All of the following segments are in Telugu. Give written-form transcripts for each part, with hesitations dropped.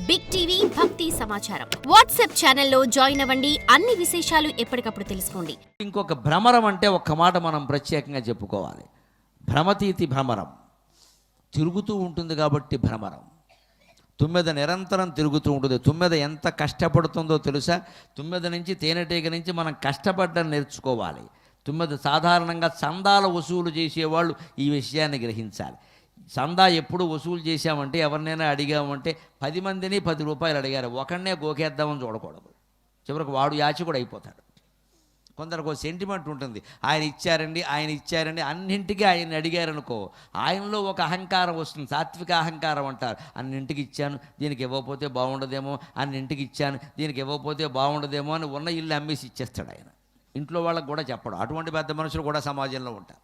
బిగ్ టీవీ భక్తి సమాచారం వాట్సాప్ ఛానల్లో జాయిన్ అవ్వండి. అన్ని విశేషాలు ఎప్పటికప్పుడు తెలుసుకోండి. ఇంకొక భ్రమరం అంటే ఒక్క మాట మనం ప్రత్యేకంగా చెప్పుకోవాలి. భ్రమతీతి భ్రమరం తిరుగుతూ ఉంటుంది కాబట్టి భ్రమరం. తుమ్మెద నిరంతరం తిరుగుతూ ఉంటుంది. తుమ్మెద ఎంత కష్టపడుతుందో తెలుసా? తుమ్మెద నుంచి తేనెటీగ నుంచి మనం కష్టపడ్డం నేర్చుకోవాలి. తుమ్మెద సాధారణంగా చందాల వసూలు చేసేవాళ్ళు ఈ విషయాన్ని గ్రహించాలి. చందా ఎప్పుడు వసూలు చేశామంటే ఎవరినైనా అడిగామంటే 10 మందిని 10 రూపాయలు అడిగారు, ఒకరినే గోకేద్దామని చూడకూడదు. చివరికి వాడు యాచకుడు అయిపోతాడు. కొందరికి ఒక సెంటిమెంట్ ఉంటుంది, ఆయన ఇచ్చారండి అన్నింటికీ ఆయన్ని అడిగారనుకో, ఆయనలో ఒక అహంకారం వస్తుంది. సాత్విక అహంకారం అంటారు. అన్నింటికి ఇచ్చాను, దీనికి ఇవ్వకపోతే బాగుండదేమో, అన్నింటికి ఇచ్చాను, దీనికి ఇవ్వకపోతే బాగుండదేమో అని ఉన్న ఇల్లు అమ్మేసి ఇచ్చేస్తాడు ఆయన. ఇంట్లో వాళ్ళకు కూడా చెప్పడం. అటువంటి పెద్ద మనుషులు కూడా సమాజంలో ఉంటారు.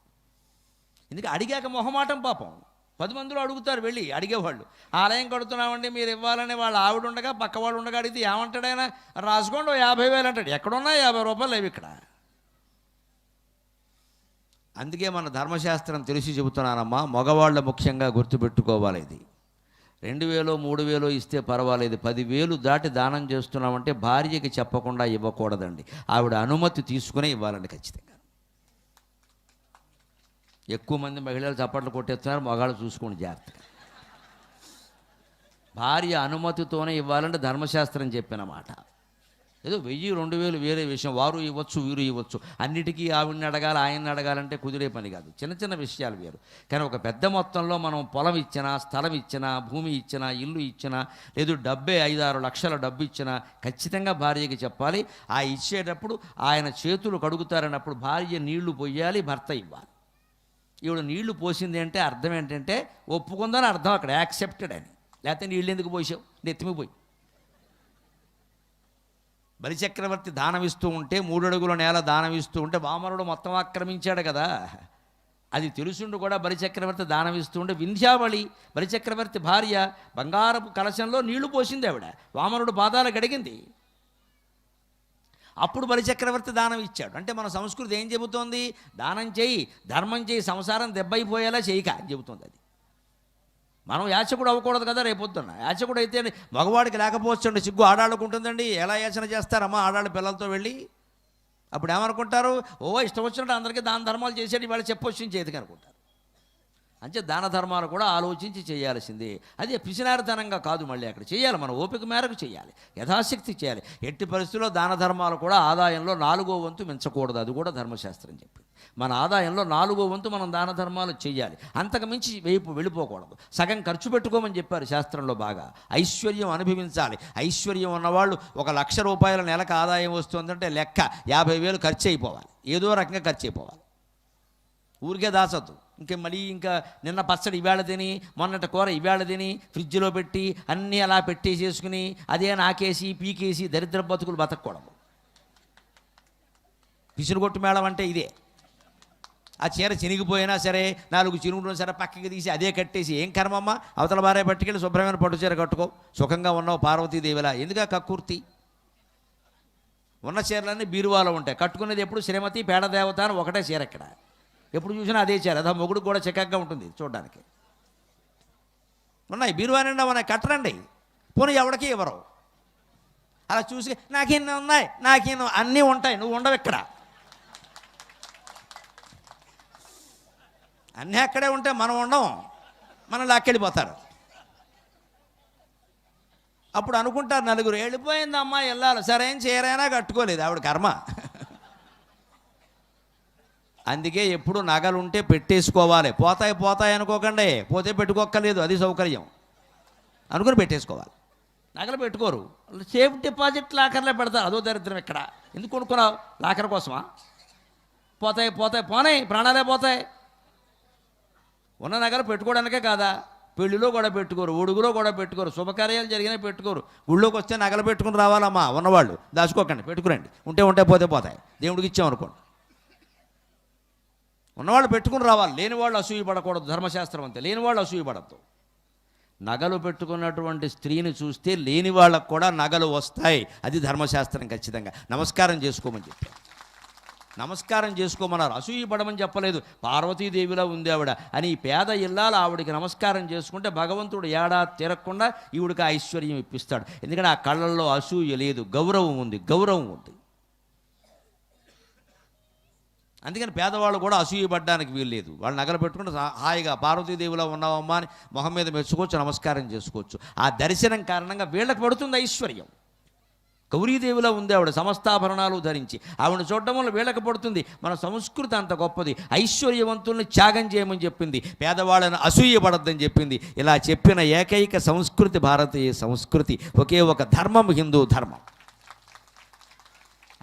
ఎందుకంటే అడిగాక మొహమాటం పాపం. 10 మందిలో అడుగుతారు, వెళ్ళి అడిగేవాళ్ళు. ఆలయం కడుతున్నామండి మీరు ఇవ్వాలని వాళ్ళ ఆవిడ ఉండగా పక్క వాళ్ళు ఉండగా అడిగితే ఏమంటాడు ఆయన? రాసుకోండి 50,000 అంటాడు. ఎక్కడున్నా 50 రూపాయలు లేవు ఇక్కడ. అందుకే మన ధర్మశాస్త్రం తెలిసి చెబుతున్నానమ్మా, మగవాళ్ళు ముఖ్యంగా గుర్తుపెట్టుకోవాలి. ఇది 2,000 3,000 ఇస్తే పర్వాలేదు, 10,000 దాటి దానం చేస్తున్నామంటే భార్యకి చెప్పకుండా ఇవ్వకూడదండి. ఆవిడ అనుమతి తీసుకునే ఇవ్వాలండి ఖచ్చితంగా. ఎక్కువ మంది మహిళలు చప్పట్లు కొట్టేస్తున్నారు, మగాళ్ళు చూసుకోండి జాగ్రత్తగా. భార్య అనుమతితోనే ఇవ్వాలంటే ధర్మశాస్త్రం చెప్పిన మాట. ఏదో 1000 2,000 వేరే విషయం, వారు ఇవ్వచ్చు వీరు ఇవ్వచ్చు. అన్నిటికీ ఆవిడని అడగాలి ఆయన్ని అడగాలంటే కుదిరే పని కాదు. చిన్న చిన్న విషయాలు వేరు. కానీ ఒక పెద్ద మొత్తంలో మనం పొలం ఇచ్చినా, స్థలం ఇచ్చినా, భూమి ఇచ్చినా, ఇల్లు ఇచ్చినా, లేదు డబ్బే 5-6 లక్షల డబ్బు ఇచ్చినా ఖచ్చితంగా భార్యకి చెప్పాలి. ఆ ఇచ్చేటప్పుడు ఆయన చేతులు కడుగుతారన్నప్పుడు భార్య నీళ్లు పొయ్యాలి, భర్త ఇవ్వాలి. ఈవిడ నీళ్లు పోసింది అంటే అర్థం ఏంటంటే ఒప్పుకుందని అర్థం, అక్కడ యాక్సెప్టెడ్ అని. లేకపోతే నీళ్ళు ఎందుకు పోసావు, నెత్తిమిపోయి. బలిచక్రవర్తి దానం ఇస్తూ ఉంటే 3 అడుగుల నేల దానం ఇస్తూ ఉంటే వామనుడు మొత్తం ఆక్రమించాడు కదా. అది తెలుసుండు కూడా బలిచక్రవర్తి దానం ఇస్తూ ఉంటే వింధ్యావళి బలిచక్రవర్తి భార్య బంగారపు కలశంలో నీళ్లు పోసింది ఆవిడ, వామనుడు పాదాలు గడిగింది. అప్పుడు బలిచక్రవర్తి దానం ఇచ్చాడు. అంటే మన సంస్కృతి ఏం చెబుతోంది? దానం చేయి, ధర్మం చేయి, సంసారం దెబ్బైపోయేలా చేయక అని చెబుతుంది. అది మనం యాచకుడు అవ్వకూడదు కదా. రేపొద్దున్న యాచకుడు అయితే మగవాడికి లేకపోవచ్చండి, సిగ్గు ఆడాళ్ళకు ఉంటుందండి. ఎలా యాచన చేస్తారమ్మా ఆడాళ్ళ పిల్లలతో వెళ్ళి? అప్పుడు ఏమనుకుంటారు? ఇష్టం వచ్చినట్టు అందరికీ దాన ధర్మాలు చేసేది ఇవాళ చెప్పొచ్చింది చేతికి అనుకుంటారు. అంటే దాన ధర్మాలు కూడా ఆలోచించి చేయాల్సిందే. అదే పిసినారితనంగా కాదు, మళ్ళీ అక్కడ చేయాలి, మన ఓపిక మేరకు చేయాలి, యథాశక్తి చేయాలి. ఎట్టి పరిస్థితుల్లో దాన ధర్మాలు కూడా ఆదాయంలో 4వ వంతు మించకూడదు. అది కూడా ధర్మశాస్త్రం చెప్పింది. మన ఆదాయంలో 4వ వంతు మనం దాన ధర్మాలు చేయాలి, అంతకు మించి వెళ్ళిపోకూడదు. సగం ఖర్చు పెట్టుకోమని చెప్పారు శాస్త్రంలో. బాగా ఐశ్వర్యం అనుభవించాలి. ఐశ్వర్యం ఉన్నవాళ్ళు 1,00,000 రూపాయల నెలకు ఆదాయం వస్తుందంటే లెక్క 50,000 ఖర్చు అయిపోవాలి, ఏదో రకంగా ఖర్చు అయిపోవాలి. ఊరికే దాచొద్దు. ఇంకా నిన్న పచ్చడి ఇవాళ తిని, మొన్నటి కూర ఇవాళ తిని ఫ్రిడ్జ్లో పెట్టి అన్నీ అలా పెట్టేసేసుకుని అదే నాకేసి పీకేసి దరిద్ర బతుకులు బతకూడదు. పిసిరుగొట్టు మేళం అంటే ఇదే. ఆ చీర చినిగిపోయినా సరే 4 చిరుగులు సరే పక్కకి తీసి అదే కట్టేసి ఏం కర్మమ్మ, అవతల భార్య పట్టుకెళ్ళి శుభ్రమైన పట్టు చీర కట్టుకో, సుఖంగా ఉన్నావు పార్వతీదేవిలా. ఎందుక కక్కుర్తి? ఉన్న చీరలన్నీ బీరువాలో ఉంటాయి. కట్టుకునేది ఎప్పుడు శ్రీమతి పేడదేవత అని ఒకటే చీర. ఇక్కడ ఎప్పుడు చూసినా అదే చీర. అదా మొగుడు కూడా చక్కగా ఉంటుంది చూడడానికి. ఉన్నాయి బీరువా నిండా ఉన్నాయి, కట్టరండి. పోనీ ఎవడికి ఇవ్వరు. అలా చూసి నాకెన్ని ఉన్నాయి, నాకెన్ని అన్నీ ఉంటాయి, నువ్వు ఉండవు ఇక్కడ. అన్నీ అక్కడే ఉంటే మనం ఉండవు, మనం లాక్కెళ్ళిపోతారు. అప్పుడు అనుకుంటారు నలుగురు, వెళ్ళిపోయింది అమ్మాయి వెళ్ళాలి, సరైన చీరైనా కట్టుకోలేదు, ఆవిడ కర్మ. అందుకే ఎప్పుడు నగలుంటే పెట్టేసుకోవాలి. పోతాయి అనుకోకండి, పోతే పెట్టుకోక్కర్లేదు, అది సౌకర్యం అనుకుని పెట్టేసుకోవాలి. నగలు పెట్టుకోరు, సేఫ్ డిపాజిట్ లాకర్లో పెడతారు. అదో దరిద్రం. ఇక్కడ ఎందుకు కొనుక్కున్నావు? లాకర్ కోసమా? పోనాయి, ప్రాణాలే పోతాయి. ఉన్న నగలు పెట్టుకోవడానికే కాదా, పెళ్ళిలో కూడా పెట్టుకోరు, ఉడుగులో కూడా పెట్టుకోరు, శుభకార్యాలు జరిగినా పెట్టుకోరు. గుళ్ళోకి వస్తే నగలు పెట్టుకుని రావాలమ్మా. ఉన్నవాళ్ళు దాచుకోకండి, పెట్టుకురండి. ఉంటే పోతాయి, దేవుడికి ఇచ్చామనుకోండి. ఉన్నవాళ్ళు పెట్టుకుని రావాలి, లేని వాళ్ళు అసూయపడకూడదు. ధర్మశాస్త్రం అంతే, లేని వాళ్ళు అసూయపడద్దు. నగలు పెట్టుకున్నటువంటి స్త్రీని చూస్తే లేని వాళ్ళకు కూడా నగలు వస్తాయి. అది ధర్మశాస్త్రం ఖచ్చితంగా. నమస్కారం చేసుకోమని చెప్పారు. నమస్కారం చేసుకోమన్నారు. అసూయ పడమని చెప్పలేదు. పార్వతీదేవిలా ఉంది ఆవిడ అని ఈ పేద ఇల్లాలు ఆవిడికి నమస్కారం చేసుకుంటే భగవంతుడు ఏడాది తిరగకుండా ఈవిడికి ఐశ్వర్యం ఇప్పిస్తాడు. ఎందుకంటే ఆ కళ్ళల్లో అసూయ లేదు, గౌరవం ఉంది, గౌరవం ఉంది. అందుకని పేదవాళ్ళు కూడా అసూయపడ్డానికి వీలు లేదు. వాళ్ళు నగలు పెట్టుకుంటే హాయిగా పార్వతీదేవిలో ఉన్నావమ్మా అని మొహం మీద మెచ్చుకోవచ్చు, నమస్కారం చేసుకోవచ్చు. ఆ దర్శనం కారణంగా వీళ్ళకి పడుతుంది ఐశ్వర్యం. గౌరీదేవిలో ఉంది ఆవిడ, సమస్తాభరణాలు ధరించి. ఆవిడని చూడడం వల్ల వీళ్ళకి పడుతుంది. మన సంస్కృతి అంత గొప్పది. ఐశ్వర్యవంతుల్ని త్యాగం చేయమని చెప్పింది, పేదవాళ్ళని అసూయపడద్దని చెప్పింది. ఇలా చెప్పిన ఏకైక సంస్కృతి భారతీయ సంస్కృతి. ఒకే ఒక ధర్మం, హిందూ ధర్మం.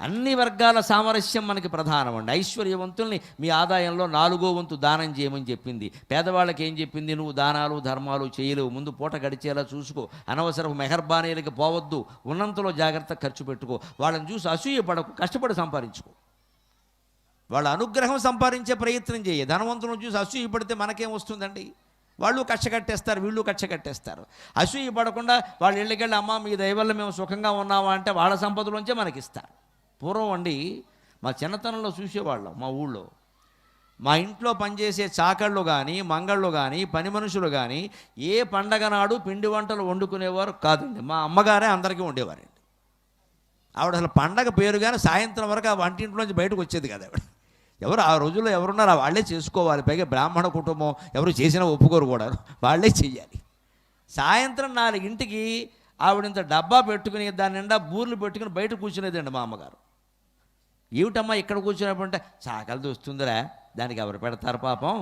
అన్ని వర్గాల సామరస్యం మనకి ప్రధానం అండి. ఐశ్వర్యవంతుల్ని మీ ఆదాయంలో 4వ వంతు దానం చేయమని చెప్పింది. పేదవాళ్ళకి ఏం చెప్పింది? నువ్వు దానాలు ధర్మాలు చేయలేవు, ముందు పూట గడిచేలా చూసుకో, అనవసరపు మెహర్బానీలకి పోవద్దు, ఉన్నంతలో జాగ్రత్త ఖర్చు పెట్టుకో, వాళ్ళని చూసి అసూయ పడకు, కష్టపడి సంపాదించుకో, వాళ్ళ అనుగ్రహం సంపాదించే ప్రయత్నం చేయ. ధనవంతులను చూసి అసూయ పడితే మనకేం వస్తుందండి? వాళ్ళు కక్ష కట్టేస్తారు, వీళ్ళు కక్ష కట్టేస్తారు. అసూయ పడకుండా వాళ్ళ ఇళ్ళకెళ్ళి అమ్మ మీ దయ వల్ల మేము సుఖంగా ఉన్నామా అంటే వాళ్ళ సంపదలోంచే మనకిస్తారు. పూర్వం అండి మా చిన్నతనంలో చూసేవాళ్ళం. మా ఊళ్ళో మా ఇంట్లో పనిచేసే చాకళ్ళు కానీ మంగళ్ళు కానీ పని మనుషులు కానీ ఏ పండగ నాడు పిండి వంటలు వండుకునేవారు కాదండి. మా అమ్మగారే అందరికీ వండేవారండి. ఆవిడ అసలు పండగ పేరు కానీ సాయంత్రం వరకు ఆ వంటింట్లోంచి బయటకు వచ్చేది కదా ఆవిడ. ఎవరు ఆ రోజుల్లో ఎవరున్నారో వాళ్ళే చేసుకోవాలి. పైగా బ్రాహ్మణ కుటుంబం, ఎవరు చేసినా ఒప్పుకోరు కూడా, వాళ్ళే చెయ్యాలి. సాయంత్రం 4ంటికి ఆవిడంత డబ్బా పెట్టుకుని దాని నిండా బూర్లు పెట్టుకుని బయట కూర్చునేదండి మా అమ్మగారు. ఏమిటమ్మా ఇక్కడ కూర్చున్నప్పుడంటే చాకలి దొస్తుందిరా, దానికి ఎవరు పెడతారు పాపం,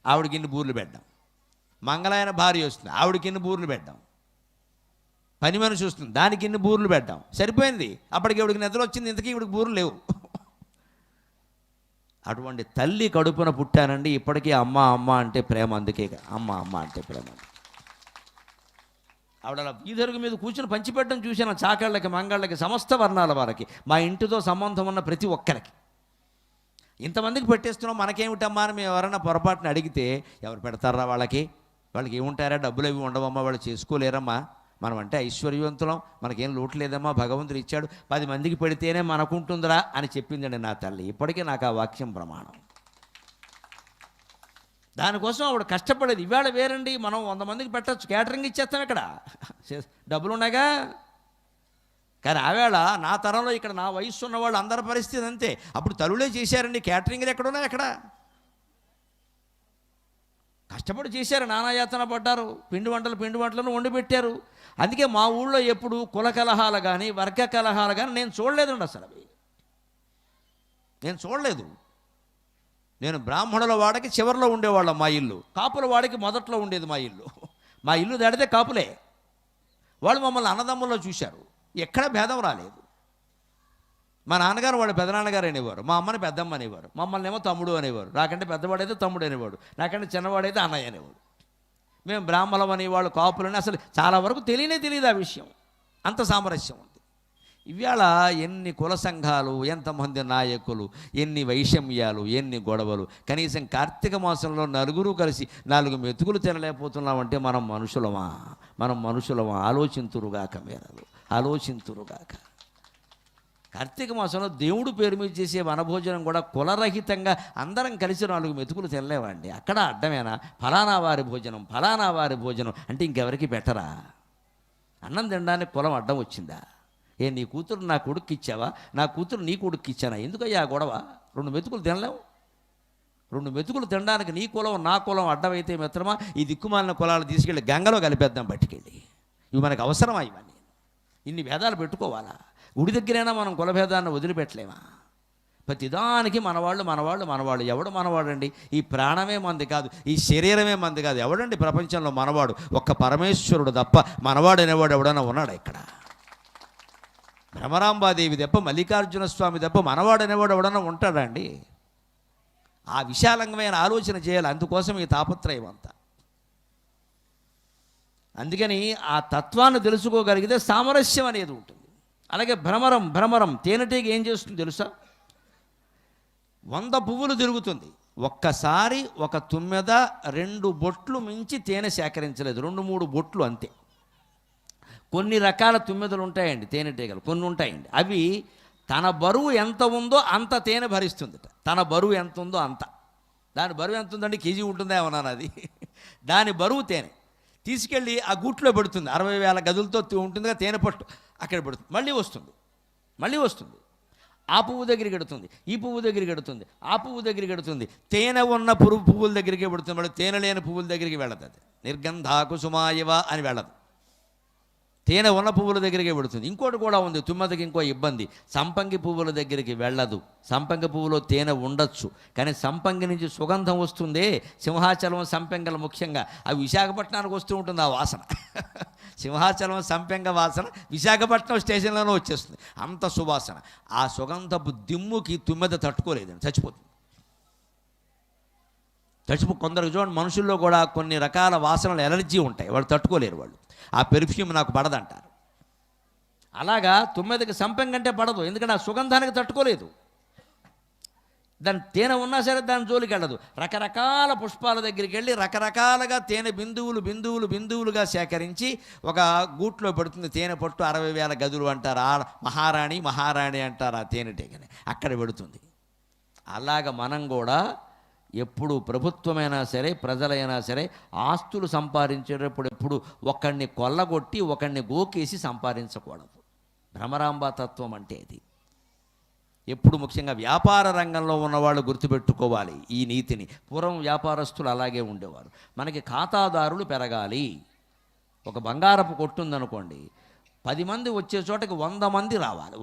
ఆవిడకి ఇన్ని బూర్లు పెట్టాం. మంగళాయన భార్య వస్తుంది, ఆవిడకి ఇన్ని బూర్లు పెట్టాం. పని మనిషి వస్తుంది, దానికి ఇన్ని బూర్లు పెట్టాం. సరిపోయింది. అప్పటికి ఇవిడికి నిద్ర వచ్చింది, ఇంతకీ ఇవిడికి బూర్లు లేవు. అటువంటి తల్లి కడుపున పుట్టానండి. ఇప్పటికీ అమ్మ అమ్మ అంటే ప్రేమ, అందుకే అమ్మ అమ్మ అంటే ప్రేమ. ఆవిడ అలా వీధరుగు మీద కూర్చొని పంచిపెట్టడం చూశాను. చాకళ్ళకి మంగళ్ళకి సమస్త వర్ణాల వారికి, మా ఇంటితో సంబంధం ఉన్న ప్రతి ఒక్కరికి. ఇంతమందికి పెట్టేస్తున్నాం, మనకేమిటమ్మా అని మేము ఎవరైనా పొరపాటున అడిగితే ఎవరు పెడతారా వాళ్ళకి ఏముంటారా, డబ్బులు అవి ఉండవమ్మా, వాళ్ళు చేసుకోలేరమ్మా, మనం అంటే ఐశ్వర్యవంతులం, మనకేం లోటు లేదమ్మా, భగవంతుడు ఇచ్చాడు, 10 మందికి పెడితేనే మనకుంటుందిరా అని చెప్పిందండి నా తల్లి. ఇప్పటికీ నాకు ఆ వాక్యం ప్రమాణం. దానికోసం ఆవిడ కష్టపడేది. ఇవాళ వేరండి, మనం 100 మందికి పెట్టచ్చు, క్యాటరింగ్ ఇచ్చేస్తాం, ఇక్కడ డబ్బులు ఉన్నాయిగా. కానీ ఆవేళ నా తరంలో ఇక్కడ నా వయసు ఉన్న వాళ్ళు అందరి పరిస్థితి అంతే. అప్పుడు తల్లులే చేశారండి, క్యాటరింగ్లు ఎక్కడున్నాయి, ఎక్కడ కష్టపడి చేశారు, నానాయాతన పడ్డారు, పిండి వంటలను వండి పెట్టారు. అందుకే మా ఊళ్ళో ఎప్పుడు కుల కలహాలు కానీ వర్గ కలహాలు కానీ నేను చూడలేదండి. అసలు అవి నేను చూడలేదు. నేను బ్రాహ్మణుల వాడికి చివరిలో ఉండేవాళ్ళం మా ఇల్లు, కాపుల వాడికి మొదట్లో ఉండేది మా ఇల్లు. మా ఇల్లు దాడితే కాపులే. వాళ్ళు మమ్మల్ని అన్నదమ్ముల్లో చూశారు, ఎక్కడ భేదం రాలేదు. మా నాన్నగారు వాళ్ళు పెదనాన్నగారు అనేవారు, మా అమ్మని పెద్దమ్మ అనేవారు, మమ్మల్ని ఏమో తమ్ముడు అనేవారు, నాకంటే పెద్దవాడైతే తమ్ముడు అనేవాడు, నాకంటే చిన్నవాడైతే అన్నయ్య అనేవాడు. మేము బ్రాహ్మణం అనేవాళ్ళు, కాపులని అసలు చాలా వరకు తెలియదు ఆ విషయం. అంత సామరస్యం ఉంది. ఇవాళ ఎన్ని కుల సంఘాలు, ఎంతమంది నాయకులు, ఎన్ని వైషమ్యాలు, ఎన్ని గొడవలు. కనీసం కార్తీక మాసంలో నలుగురు కలిసి 4 మెతుకులు తినలేకపోతున్నామంటే మనం మనుషులమా? ఆలోచింతురుగాక మీరలు, ఆలోచింతురుగాక. కార్తీక మాసంలో దేవుడు పేరు మీద చేసే వనభోజనం కూడా కులరహితంగా అందరం కలిసి 4 మెతుకులు తినలేవండి. అక్కడ అడ్డమేనా? ఫలానా వారి భోజనం అంటే ఇంకెవరికి పెట్టరా? అన్నం తినడానికి కులం అడ్డం వచ్చిందా? నీ కూతురు నా కొడుక్కి ఇచ్చావా, నా కూతురు నీ కొడుక్కి ఇచ్చానా? ఎందుకయ్యా గొడవ? 2 మెతుకులు తినలేవు. 2 మెతుకులు తినడానికి నీ కులం నా కులం అడ్డమైతే మిత్రమా, ఈ దిక్కుమాలిన కులాలు తీసుకెళ్ళి గంగలో కలిపేద్దాం పట్టుకెళ్ళి. ఇవి మనకు అవసరమా? ఇవన్నీ ఇన్ని భేదాలు పెట్టుకోవాలా? గుడి దగ్గరైనా మనం కులభేదాన్ని వదిలిపెట్టలేమా? ప్రతిదానికి మనవాళ్ళు. ఎవడు మనవాడండి? ఈ ప్రాణమే మంది కాదు, ఈ శరీరమే మంది కాదు. ఎవడండి ప్రపంచంలో మనవాడు? ఒక్క పరమేశ్వరుడు తప్ప మనవాడు అనేవాడు ఎవడన్నా ఉన్నాడా ఇక్కడ? భ్రమరాంబాదేవి తప్ప, మల్లికార్జున స్వామి తప్ప మనవాడు అనేవాడు ఎవడన్నా ఉంటాడా అండి? ఆ విశాలంగమైన ఆలోచన చేయాలి. అందుకోసం ఈ తాపత్రయం అంతా. అందుకని ఆ తత్వాన్ని తెలుసుకోగలిగితే సామరస్యం అనేది ఉంటుంది. అలాగే భ్రమరం తేనెటీగ ఏం చేస్తుంది తెలుసా? 100 పువ్వులు తిరుగుతుంది, ఒక్కసారి ఒక తుమ్మెద 2 బొట్లు మించి తేనె సేకరించలేదు, 2-3 బొట్లు అంతే. కొన్ని రకాల తుమ్మెదలు ఉంటాయండి, తేనెటీగలు కొన్ని ఉంటాయండి, అవి తన బరువు ఎంత ఉందో అంత తేనె భరిస్తుందిట. తన బరువు ఎంత ఉందో అంత. దాని బరువు ఎంత ఉందండి, కేజీ ఉంటుందా ఏమన్నాను అది. దాని బరువు తేనె తీసుకెళ్ళి ఆ గూట్లో పెడుతుంది. 60,000 గదులతో ఉంటుందిగా తేనె పట్టు, అక్కడ పెడుతుంది. మళ్ళీ వస్తుంది. ఆ పువ్వు దగ్గరికి ఎడుతుంది, ఈ పువ్వు దగ్గరికి ఎడుతుంది, ఆ పువ్వు దగ్గరికి ఎడుతుంది. తేనె ఉన్న పువ్వుల దగ్గరికి పెడుతుంది. మళ్ళీ తేనె లేని పువ్వుల దగ్గరికి వెళ్ళదు. అది నిర్గంధాకుసుమాయవ అని వెళ్ళదు. తేనె ఉన్న పువ్వుల దగ్గరికి పెడుతుంది. ఇంకోటి కూడా ఉంది తుమ్మెదకి ఇంకో ఇబ్బంది, సంపంగి పువ్వుల దగ్గరికి వెళ్ళదు. సంపంగి పువ్వులో తేనె ఉండొచ్చు, కానీ సంపంగి నుంచి సుగంధం వస్తుందే, సింహాచలం సంపెంగలు ముఖ్యంగా, అవి విశాఖపట్నానికి వస్తూ ఉంటుంది ఆ వాసన. సింహాచలం సంపెంగ వాసన విశాఖపట్నం స్టేషన్లోనే వచ్చేస్తుంది, అంత సువాసన. ఆ సుగంధపు దిమ్ముకి తుమ్మెద తట్టుకోలేదండి, చచ్చిపోతుంది. కొందరికి చూడండి, మనుషుల్లో కూడా కొన్ని రకాల వాసనలు ఎలర్జీ ఉంటాయి, వాళ్ళు తట్టుకోలేరు. వాళ్ళు ఆ పెర్ఫ్యూమ్ నాకు పడదంటారు. అలాగా తుమ్మెదకి సంపెంగంటే పడదు, ఎందుకంటే ఆ సుగంధానికి తట్టుకోలేదు. దాని తేనె ఉన్నా సరే దాని జోలికి వెళ్ళదు. రకరకాల పుష్పాల దగ్గరికి వెళ్ళి రకరకాలుగా తేనె బిందువులుగా సేకరించి ఒక గూట్లో పెడుతుంది. తేనె పట్టు 60,000 గదులు అంటారు, మహారాణి అంటారు ఆ తేనెటీగని, అక్కడ పెడుతుంది. అలాగ మనం కూడా ఎప్పుడు ప్రభుత్వమైనా సరే ప్రజలైనా సరే ఆస్తులు సంపాదించేటప్పుడు ఎప్పుడు ఒకడిని కొల్లగొట్టి ఒకడిని గోకేసి సంపాదించకూడదు. భ్రమరాంబ తత్వం అంటే ఇది. ఎప్పుడు ముఖ్యంగా వ్యాపార రంగంలో ఉన్నవాళ్ళు గుర్తుపెట్టుకోవాలి ఈ నీతిని. పూర్వం వ్యాపారస్తులు అలాగే ఉండేవారు. మనకి ఖాతాదారులు పెరగాలి. ఒక బంగారపు కొట్టుందనుకోండి, 10 మంది వచ్చే చోటకి 100 మంది రావాలి.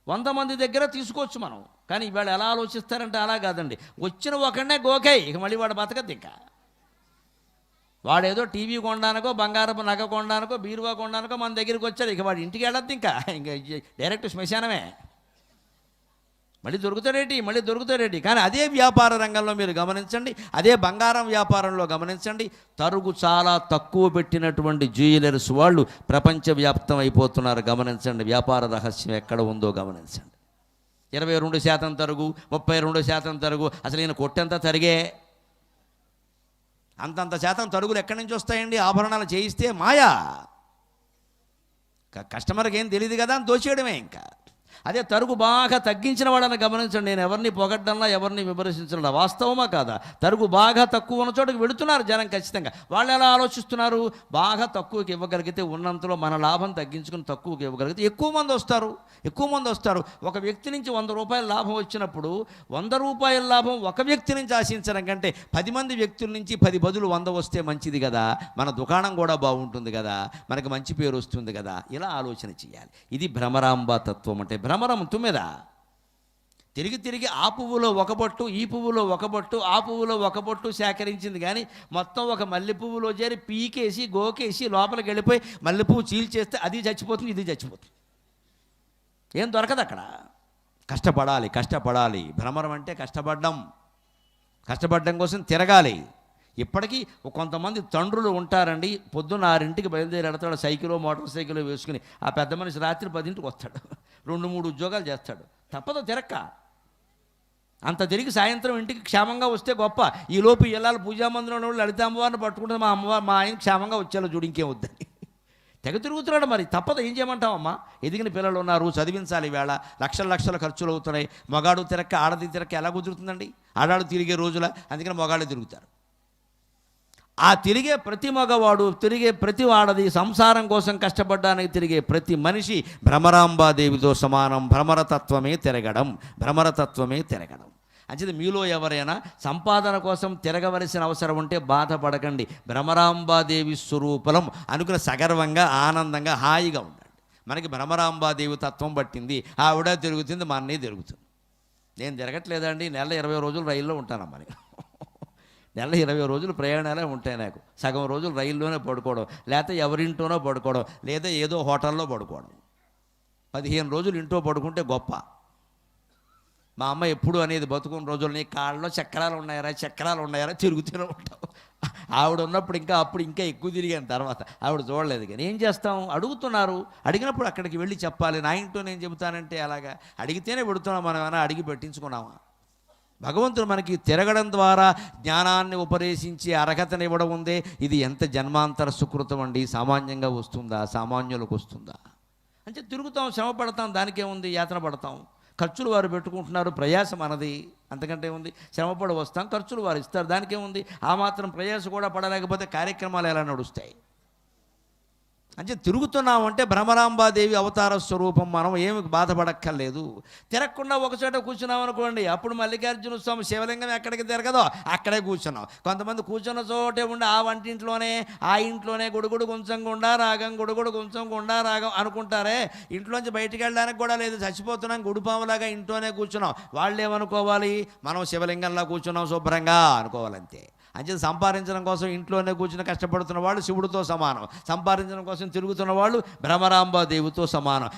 100 మంది దగ్గర తీసుకోవచ్చు మనం. కానీ ఇవాళ ఎలా ఆలోచిస్తారంటే అలా కాదండి, వచ్చిన ఒకనే గోకాయి, ఇక మళ్ళీ వాడు బతకద్దు. ఇంకా వాడేదో టీవీ కొనడానికో బంగారపు నగ కొనడానికో బీరువా కొనడానికో మన దగ్గరికి వచ్చాడు, ఇక వాడు ఇంటికి వెళ్ళద్దు. ఇంకా డైరెక్ట్ శ్మశానమే. మళ్ళీ దొరుకుతాడేటి. కానీ అదే వ్యాపార రంగంలో మీరు గమనించండి, అదే బంగారం వ్యాపారంలో గమనించండి, తరుగు చాలా తక్కువ పెట్టినటువంటి జ్యువెలర్స్ వాళ్ళు ప్రపంచవ్యాప్తం అయిపోతున్నారు. గమనించండి, వ్యాపార రహస్యం ఎక్కడ ఉందో గమనించండి. 22% తరుగు, 32% తరుగు. అసలు ఈయన కొట్టంతా తరిగే. అంతంత శాతం తరుగులు ఎక్కడి నుంచి వస్తాయండి? ఆభరణాలు చేయిస్తే మాయా. కస్టమర్కి ఏం తెలియదు కదా అని దోచేయడమే. ఇంకా అదే తరుగు బాగా తగ్గించిన వాళ్ళని గమనించండి. నేను ఎవరిని పొగడ్డంలా, ఎవరిని విమర్శించడం వాస్తవమా కాదా? తరుగు బాగా తక్కువ ఉన్న చోటకి వెళుతున్నారు జనం ఖచ్చితంగా. వాళ్ళు ఎలా ఆలోచిస్తున్నారు? బాగా తక్కువకి ఇవ్వగలిగితే ఉన్నంతలో మన లాభం తగ్గించుకుని తక్కువకి ఇవ్వగలిగితే ఎక్కువ మంది వస్తారు. ఒక వ్యక్తి నుంచి 100 రూపాయల లాభం వచ్చినప్పుడు 100 రూపాయల లాభం ఒక వ్యక్తి నుంచి ఆశించడం కంటే 10 మంది వ్యక్తుల నుంచి 10 బదులు 100 వస్తే మంచిది కదా. మన దుకాణం కూడా బాగుంటుంది కదా, మనకి మంచి పేరు వస్తుంది కదా. ఇలా ఆలోచన చేయాలి. ఇది భ్రమరాంబ తత్వం అంటే. భ్రమరం తుమ్మెద తిరిగి ఆ పువ్వులో ఒక బొట్టు, ఈ పువ్వులో ఒక బొట్టు, ఆ పువ్వులో ఒక బొట్టు సేకరించింది. కానీ మొత్తం ఒక మల్లె పువ్వులో చేరి పీకేసి గోకేసి లోపలికి వెళ్ళిపోయి మల్లెపువ్వు చీల్చేస్తే అది చచ్చిపోతుంది, ఇది చచ్చిపోతుంది. ఏం దొరకదు అక్కడ. కష్టపడాలి. భ్రమరం అంటే కష్టపడడం కోసం తిరగాలి. ఇప్పటికీ కొంతమంది తండ్రులు ఉంటారండి, పొద్దున్న 6ంటికి బయలుదేరి వెళ్తాడు సైకిలో మోటార్ సైకిల్ వేసుకుని. ఆ పెద్ద మనిషి రాత్రి 10ంటికి వస్తాడు, 2-3 ఉద్యోగాలు చేస్తాడు. తప్పదు తిరక్క. అంత తిరిగి సాయంత్రం ఇంటికి క్షేమంగా వస్తే గొప్ప. ఈలోపు ఇళ్ళాలు పూజామందిరంలో లలితామ్మవారిని పట్టుకుంటే మా ఆయన క్షేమంగా వచ్చేలా చూడు, ఇంకేం వద్దని తెగ తిరుగుతున్నాడు. మరి తప్పదు, ఏం చేయమంటావమ్మా? ఎదిగిన పిల్లలు ఉన్నారు, చదివించాలి. వేళ లక్షల ఖర్చులు అవుతున్నాయి. మగాడు తిరక్క ఆడది తిరక్క ఎలా కుదురుతుందండి? ఆడాడు తిరిగే రోజుల, అందుకని మగాళ్ళు తిరుగుతారు. ఆ తిరిగే ప్రతి మగవాడు, తిరిగే ప్రతి ఆడది, సంసారం కోసం కష్టపడడానికి తిరిగే ప్రతి మనిషి భ్రమరాంబాదేవితో సమానం. భ్రమరతత్వమే తిరగడం. అంచేది మీలో ఎవరైనా సంపాదన కోసం తిరగవలసిన అవసరం ఉంటే బాధపడకండి. భ్రమరాంబాదేవి స్వరూపలం అనుకున్న సగర్వంగా ఆనందంగా హాయిగా ఉండండి. మనకి భ్రమరాంబాదేవి తత్వం పట్టింది. ఆవిడ తిరుగుతుంది, మా అన్నయ్య తిరుగుతుంది. నేను తిరగట్లేదండి. నెల 20 రోజులు రైల్లో ఉంటానమ్మా. నెల 20 రోజులు ప్రయాణాలే ఉంటాయి నాకు. సగం రోజులు రైల్లోనే పడుకోవడం, లేకపోతే ఎవరింటోనో పడుకోవడం, లేదా ఏదో హోటల్లో పడుకోవడం. 15 రోజులు ఇంట్లో పడుకుంటే గొప్ప. మా అమ్మ ఎప్పుడు అనేది, బతుకున్న రోజులు నీ కాళ్ళలో చక్రాలు ఉన్నాయరా తిరుగుతూనే ఉంటావు. ఆవిడ ఉన్నప్పుడు అప్పుడు ఇంకా ఎక్కువ తిరిగాను. తర్వాత ఆవిడ చూడలేదు. కానీ ఏం చేస్తాం, అడుగుతున్నారు. అడిగినప్పుడు అక్కడికి వెళ్ళి చెప్పాలి. నా ఇంట్లో నేను చెబుతానంటే అలాగా అడిగితేనే పెడుతున్నాం. మనం ఏమైనా అడిగి పెట్టించుకున్నామా? భగవంతుడు మనకి తిరగడం ద్వారా జ్ఞానాన్ని ఉపదేశించి అర్హతనివ్వడం ఉందే, ఇది ఎంత జన్మాంతర సుకృతం అండి. సామాన్యంగా వస్తుందా? సామాన్యులకు వస్తుందా? అంటే తిరుగుతాం, శ్రమ పడతాం, దానికేముంది, యాతన పడతాం. ఖర్చులు వారు పెట్టుకుంటున్నారు, ప్రయాస మనది, అంతకంటే ఉంది. శ్రమపడి వస్తాం, ఖర్చులు వారు ఇస్తారు, దానికేముంది. ఆ మాత్రం ప్రయాస కూడా పడలేకపోతే కార్యక్రమాలు ఎలా నడుస్తాయి? అంటే తిరుగుతున్నామంటే భ్రమరాంబాదేవి అవతార స్వరూపం. మనం ఏమి బాధపడక్కర్లేదు. తిరగకుండా ఒక చోట కూర్చున్నాం అనుకోండి, అప్పుడు మల్లికార్జున స్వామి శివలింగం ఎక్కడికి తిరగదో అక్కడే కూర్చున్నాం. కొంతమంది కూర్చున్న చోటే ఉండి ఆ వంటింట్లోనే, ఆ ఇంట్లోనే గుడుగుడు కొంచెం గుండా రాగం, గుడుగుడు కొంచెం గుండా రాగం అనుకుంటారే. ఇంట్లోంచి బయటికి వెళ్ళడానికి కూడా లేదు, చచ్చిపోతున్నాం, గుడిపాములాగా ఇంట్లోనే కూర్చున్నాం. వాళ్ళు ఏమనుకోవాలి? మనం శివలింగంలా కూర్చున్నాం శుభ్రంగా అనుకోవాలంతే. అంచేది సంపాదించడం కోసం ఇంట్లోనే కూర్చుని కష్టపడుతున్న వాళ్ళు శివుడితో సమానం, సంపాదించడం కోసం తిరుగుతున్న వాళ్ళు భ్రమరాంబాదేవితో సమానం.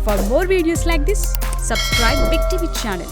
For more videos like this, subscribe Big TV channel.